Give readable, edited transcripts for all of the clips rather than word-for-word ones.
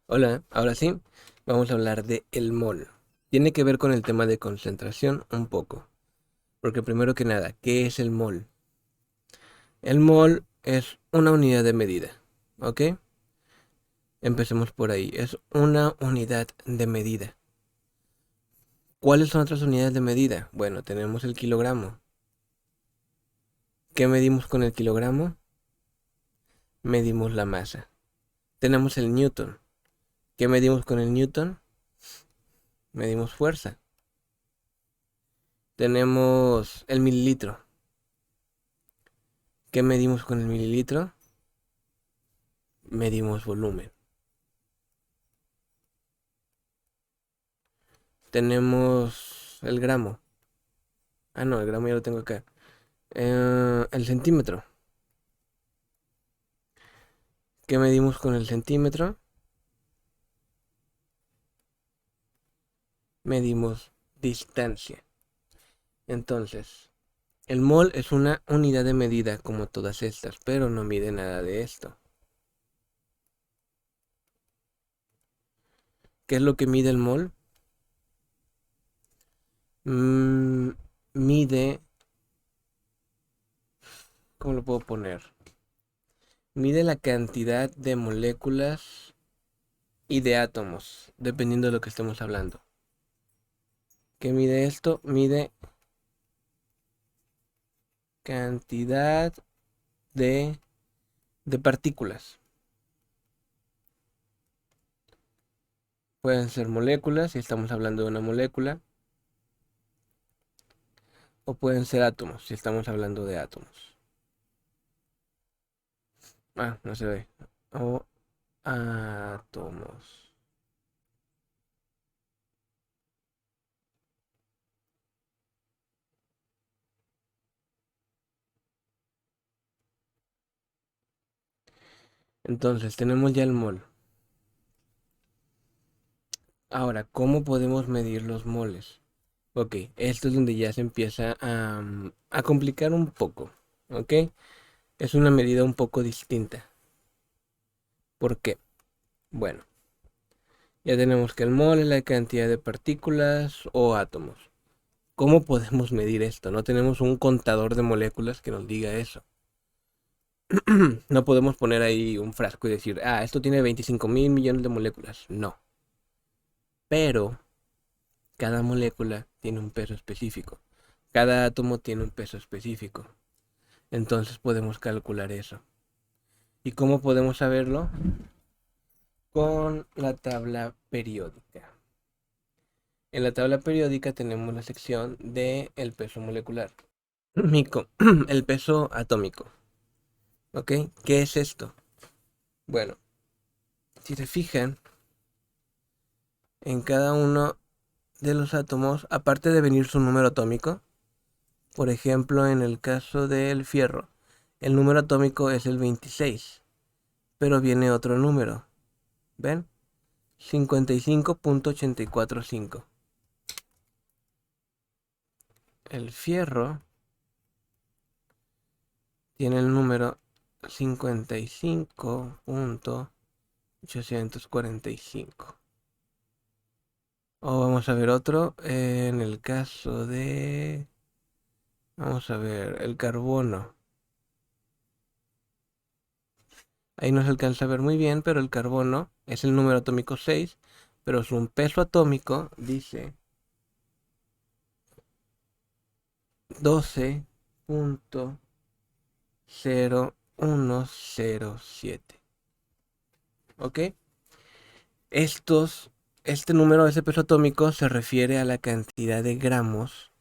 Hola, ahora sí, vamos a hablar de el mol. Tiene que ver con el tema de concentración un poco, porque primero que nada, ¿qué es el mol? El mol es una unidad de medida, ¿ok? Empecemos por ahí, es una unidad de medida. ¿Cuáles son otras unidades de medida? Bueno, tenemos el kilogramo. ¿Qué medimos con el kilogramo? Medimos la masa. Tenemos el newton. ¿Qué medimos con el newton? Medimos fuerza. Tenemos el mililitro. ¿Qué medimos con el mililitro? Medimos volumen. Tenemos el gramo. Ah, no, el gramo ya lo tengo acá. El centímetro. ¿Qué medimos con el centímetro? Medimos distancia. Entonces, el mol es una unidad de medida como todas estas, pero no mide nada de esto. ¿Qué es lo que mide el mol? Mm, mide, ¿cómo lo puedo poner? Mide la cantidad de moléculas y de átomos, dependiendo de lo que estemos hablando. ¿Qué mide esto? Mide cantidad de, de partículas. Pueden ser moléculas, si estamos hablando de una molécula, o pueden ser átomos, si estamos hablando de átomos. Ah, no se ve. O átomos. Entonces, tenemos ya el mol. Ahora, ¿cómo podemos medir los moles? Ok, esto es donde ya se empieza a complicar un poco. ¿Ok? Es una medida un poco distinta. ¿Por qué? Bueno, ya tenemos que el mol es la cantidad de partículas o átomos. ¿Cómo podemos medir esto? No tenemos un contador de moléculas que nos diga eso. No podemos poner ahí un frasco y decir, ah, esto tiene 25.000 millones de moléculas. No. Pero cada molécula tiene un peso específico. Cada átomo tiene un peso específico. Entonces podemos calcular eso. ¿Y cómo podemos saberlo? Con la tabla periódica. En la tabla periódica tenemos la sección de el peso molecular. El peso atómico. ¿Ok? ¿Qué es esto? Bueno, si se fijan, en cada uno de los átomos, aparte de venir su número atómico, por ejemplo, en el caso del fierro, el número atómico es el 26, pero viene otro número. ¿Ven? 55.845. El fierro tiene el número 55.845. O vamos a ver otro. En el caso de... Vamos a ver, el carbono. Ahí no se alcanza a ver muy bien, pero el carbono es el número atómico 6, pero su peso atómico dice 12.0107. ¿Ok? Estos, este número, ese peso atómico, se refiere a la cantidad de gramos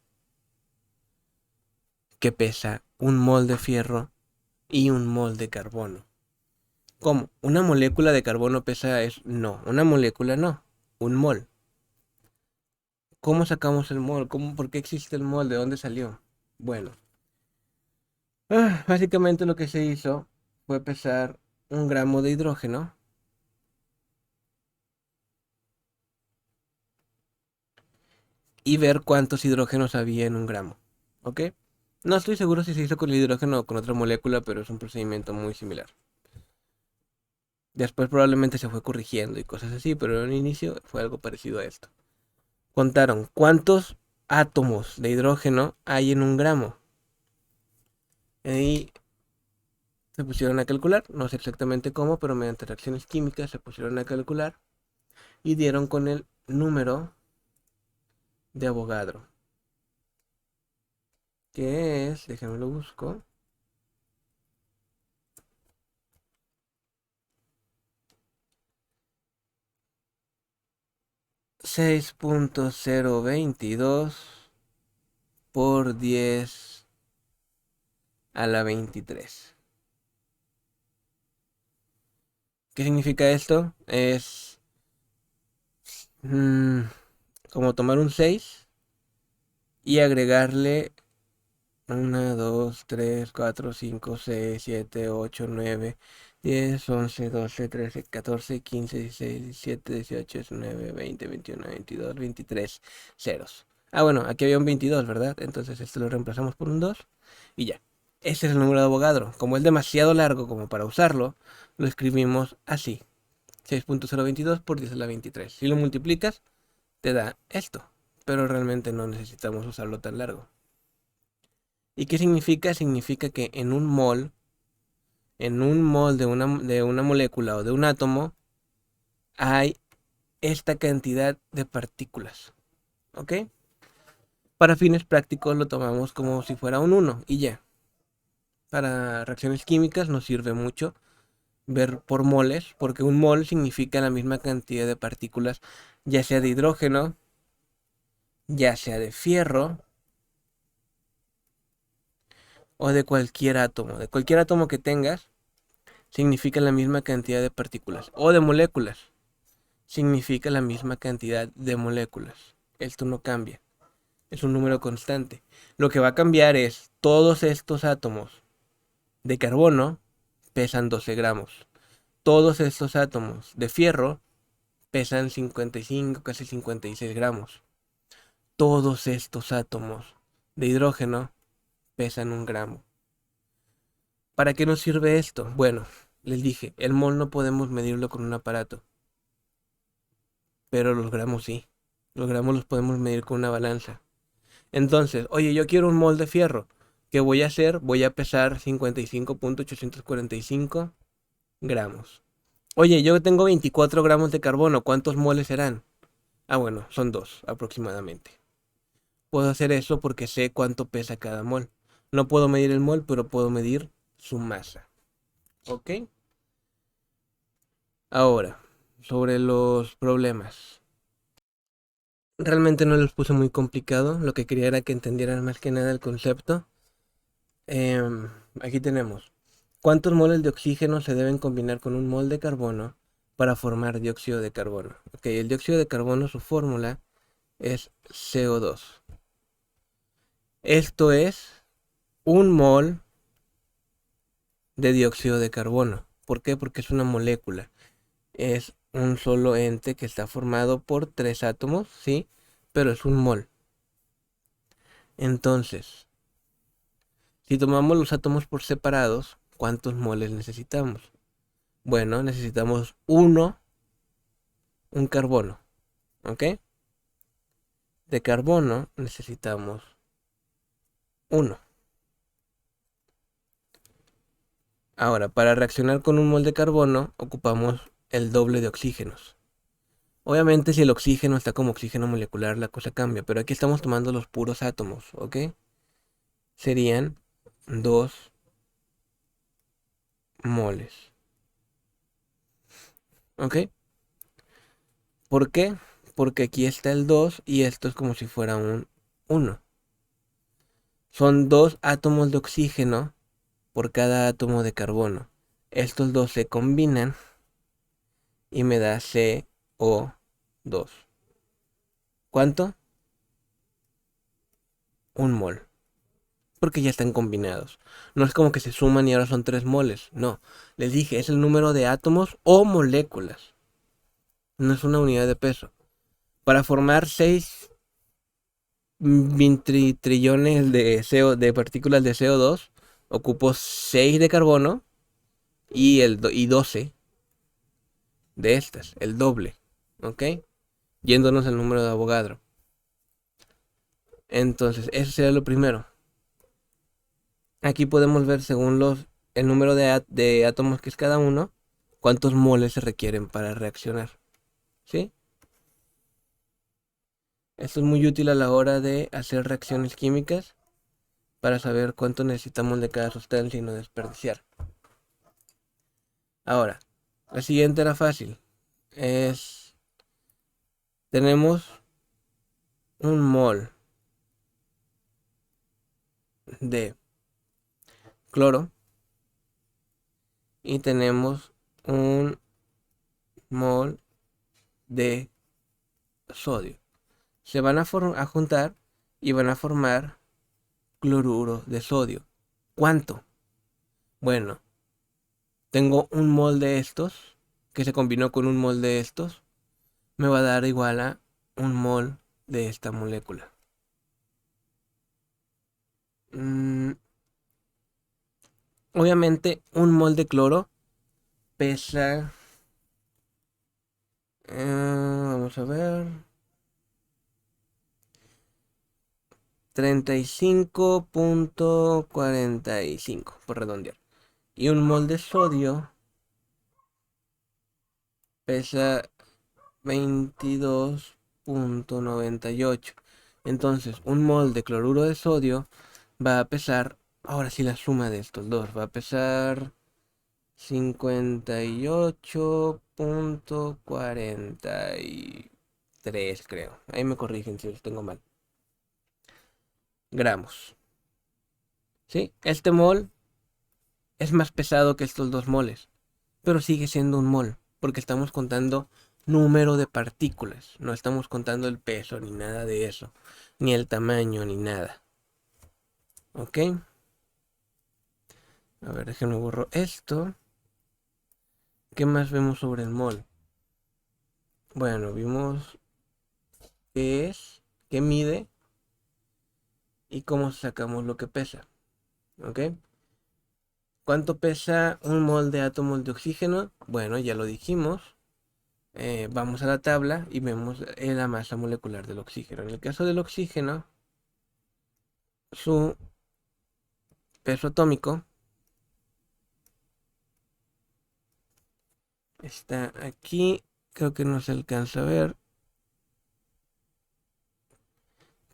que pesa un mol de fierro y un mol de carbono. ¿Cómo? ¿Una molécula de carbono pesa eso? No, una molécula no, un mol. ¿Cómo sacamos el mol? ¿Por qué existe el mol? ¿De dónde salió? Bueno, básicamente lo que se hizo fue pesar un gramo de hidrógeno y ver cuántos hidrógenos había en un gramo. ¿Ok? No estoy seguro si se hizo con el hidrógeno o con otra molécula, pero es un procedimiento muy similar. Después probablemente se fue corrigiendo y cosas así, pero en un inicio fue algo parecido a esto. Contaron cuántos átomos de hidrógeno hay en un gramo. Y se pusieron a calcular, no sé exactamente cómo, pero mediante reacciones químicas se pusieron a calcular y dieron con el número de Avogadro, que es, déjenme lo busco, 6.022 por 10 a la 23. ¿Qué significa esto? Es como tomar un 6 y agregarle 1, 2, 3, 4, 5, 6, 7, 8, 9, 10, 11, 12, 13, 14, 15, 16, 17, 18, 19, 20, 21, 22, 23 ceros. Ah, bueno, aquí había un 22, ¿verdad? Entonces esto lo reemplazamos por un 2 y ya. Ese es el número de Avogadro. Como es demasiado largo como para usarlo, lo escribimos así. 6.022 por 10 a la 23. Si lo multiplicas, te da esto. Pero realmente no necesitamos usarlo tan largo. ¿Y qué significa? Significa que en un mol de una molécula o de un átomo, hay esta cantidad de partículas. ¿Ok? Para fines prácticos lo tomamos como si fuera un 1 y ya. Para reacciones químicas nos sirve mucho ver por moles, porque un mol significa la misma cantidad de partículas, ya sea de hidrógeno, ya sea de fierro o de cualquier átomo. De cualquier átomo que tengas, significa la misma cantidad de partículas. O de moléculas, significa la misma cantidad de moléculas. Esto no cambia, es un número constante. Lo que va a cambiar es todos estos átomos de carbono pesan 12 gramos. Todos estos átomos de fierro pesan 55, casi 56 gramos. Todos estos átomos de hidrógeno pesan 1 gramo. ¿Para qué nos sirve esto? Bueno, les dije, el mol no podemos medirlo con un aparato, pero los gramos sí. Los gramos los podemos medir con una balanza. Entonces, oye, yo quiero un mol de fierro. ¿Qué voy a hacer? Voy a pesar 55.845 gramos. Oye, yo tengo 24 gramos de carbono. ¿Cuántos moles serán? Ah, bueno, son 2 aproximadamente. Puedo hacer eso porque sé cuánto pesa cada mol. No puedo medir el mol, pero puedo medir su masa. ¿Ok? Ahora, sobre los problemas. Realmente no los puse muy complicado. Lo que quería era que entendieran más que nada el concepto. Aquí tenemos. ¿Cuántos moles de oxígeno se deben combinar con un mol de carbono para formar dióxido de carbono? Ok, el dióxido de carbono, su fórmula es CO2. Esto es un mol de dióxido de carbono. ¿Por qué? Porque es una molécula. Es un solo ente que está formado por 3 átomos, ¿sí? Pero es un mol. Entonces, si tomamos los átomos por separados, ¿cuántos moles necesitamos? Bueno, necesitamos un carbono, ¿ok? De carbono necesitamos 1. Ahora, para reaccionar con un mol de carbono, ocupamos el doble de oxígenos. Obviamente, si el oxígeno está como oxígeno molecular, la cosa cambia, pero aquí estamos tomando los puros átomos, ¿ok? Serían 2 moles, ¿ok? ¿Por qué? Porque aquí está el 2 y esto es como si fuera un 1. Son 2 átomos de oxígeno por cada átomo de carbono. Estos dos se combinan y me da CO2. ¿Cuánto? Un mol. Porque ya están combinados. No es como que se suman y ahora son 3 moles. No. Les dije, es el número de átomos o moléculas. No es una unidad de peso. Para formar 6 trillones de partículas de CO2, ocupo 6 de carbono y 12 de estas, el doble, ¿ok? Yéndonos al número de Avogadro. Entonces, eso sería lo primero. Aquí podemos ver según el número de átomos que es cada uno, cuántos moles se requieren para reaccionar, ¿sí? Esto es muy útil a la hora de hacer reacciones químicas para saber cuánto necesitamos de cada sustancia y no desperdiciar. Ahora, la siguiente era fácil. Tenemos un mol de cloro y tenemos un mol de sodio. Se van a juntar y van a formar cloruro de sodio. ¿Cuánto? Bueno, tengo un mol de estos que se combinó con un mol de estos. Me va a dar igual a un mol de esta molécula. Obviamente un mol de cloro pesa... vamos a ver... 35.45 por redondear. Y un mol de sodio pesa 22.98. Entonces, un mol de cloruro de sodio va a pesar, ahora sí la suma de estos dos, va a pesar 58.43, creo. Ahí me corrigen si los tengo mal. Gramos. ¿Sí? Este mol es más pesado que estos dos moles, pero sigue siendo un mol, porque estamos contando número de partículas, no estamos contando el peso ni nada de eso, ni el tamaño ni nada. ¿Ok? A ver, déjenme borro esto. ¿Qué más vemos sobre el mol? Bueno, vimos qué es, qué mide y cómo sacamos lo que pesa. ¿Ok? ¿Cuánto pesa un mol de átomos de oxígeno? Bueno, ya lo dijimos. Vamos a la tabla y vemos la masa molecular del oxígeno. En el caso del oxígeno, su peso atómico está aquí. Creo que no se alcanza a ver,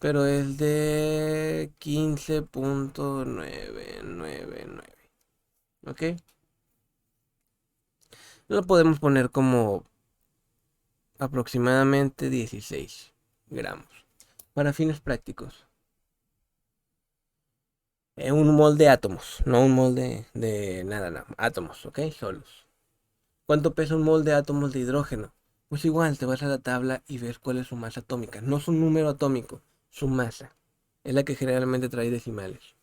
pero es de 15.999. ¿Ok? Lo podemos poner como aproximadamente 16 gramos. Para fines prácticos. Un mol de átomos, no un mol de nada, átomos, ¿ok? Solos. ¿Cuánto pesa un mol de átomos de hidrógeno? Pues igual, te vas a la tabla y ves cuál es su masa atómica. No su número atómico, su masa. Es la que generalmente trae decimales.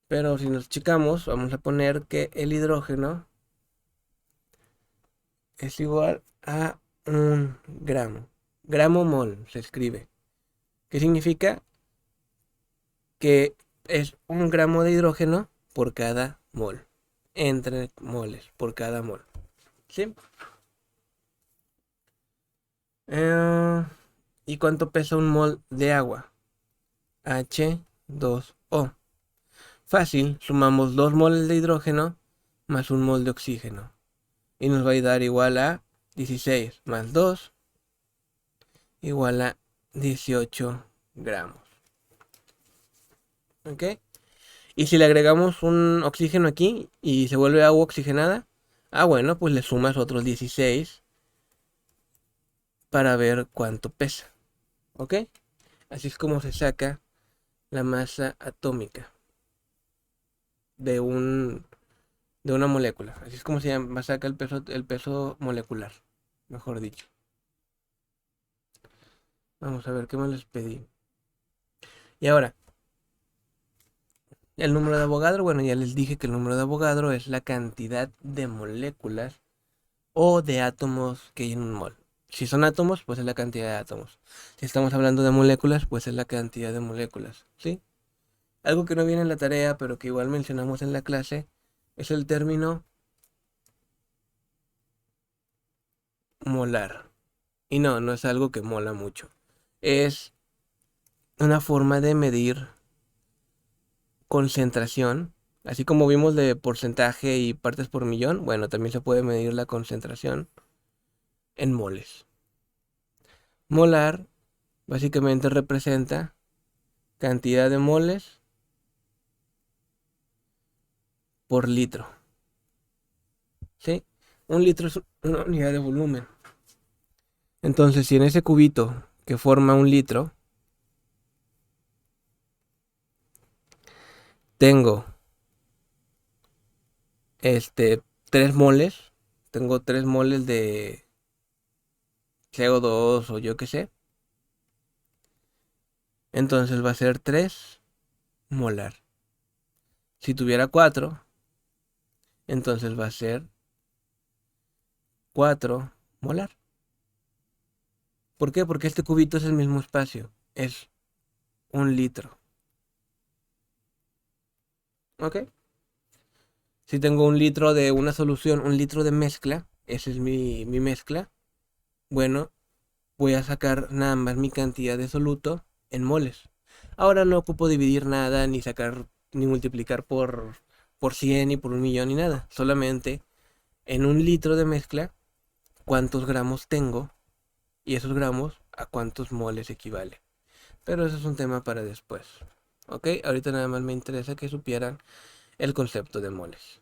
Pero si nos checamos, vamos a poner que el hidrógeno es igual a un gramo. Gramo mol se escribe. ¿Qué significa? Que es un gramo de hidrógeno por cada mol. Entre moles por cada mol. ¿Sí? ¿Y cuánto pesa un mol de agua? H2O. Fácil, sumamos 2 moles de hidrógeno más un mol de oxígeno. Y nos va a dar igual a 16 más 2 igual a 18 gramos. ¿Ok? Y si le agregamos un oxígeno aquí y se vuelve agua oxigenada, bueno, pues le sumas otros 16 para ver cuánto pesa. ¿Ok? Así es como se saca la masa atómica de de una molécula. Así es como se llama, saca el peso molecular, mejor dicho. Vamos a ver qué más les pedí. Y ahora, el número de Avogadro, bueno, ya les dije que el número de Avogadro es la cantidad de moléculas o de átomos que hay en un mol. Si son átomos, pues es la cantidad de átomos. Si estamos hablando de moléculas, pues es la cantidad de moléculas, ¿sí? Algo que no viene en la tarea, pero que igual mencionamos en la clase, es el término molar. Y no, no es algo que mola mucho. Es una forma de medir concentración. Así como vimos de porcentaje y partes por millón, bueno, también se puede medir la concentración en moles. Molar básicamente representa cantidad de moles por litro. ¿Sí? Un litro es una unidad de volumen. Entonces, si en ese cubito que forma un litro tengo 3 moles, tengo 3 moles de CO2 o yo qué sé, entonces va a ser 3 molar. Si tuviera 4, entonces va a ser 4 molar. ¿Por qué? Porque este cubito es el mismo espacio, es un litro. ¿Ok? Si tengo un litro de una solución, un litro de mezcla, esa es mi mezcla, bueno, voy a sacar nada más mi cantidad de soluto en moles. Ahora no ocupo dividir nada, ni sacar, ni multiplicar por 100, ni por 1.000.000, ni nada. Solamente en un litro de mezcla, cuántos gramos tengo y esos gramos a cuántos moles equivale. Pero eso es un tema para después. ¿Ok? Ahorita nada más me interesa que supieran el concepto de moles.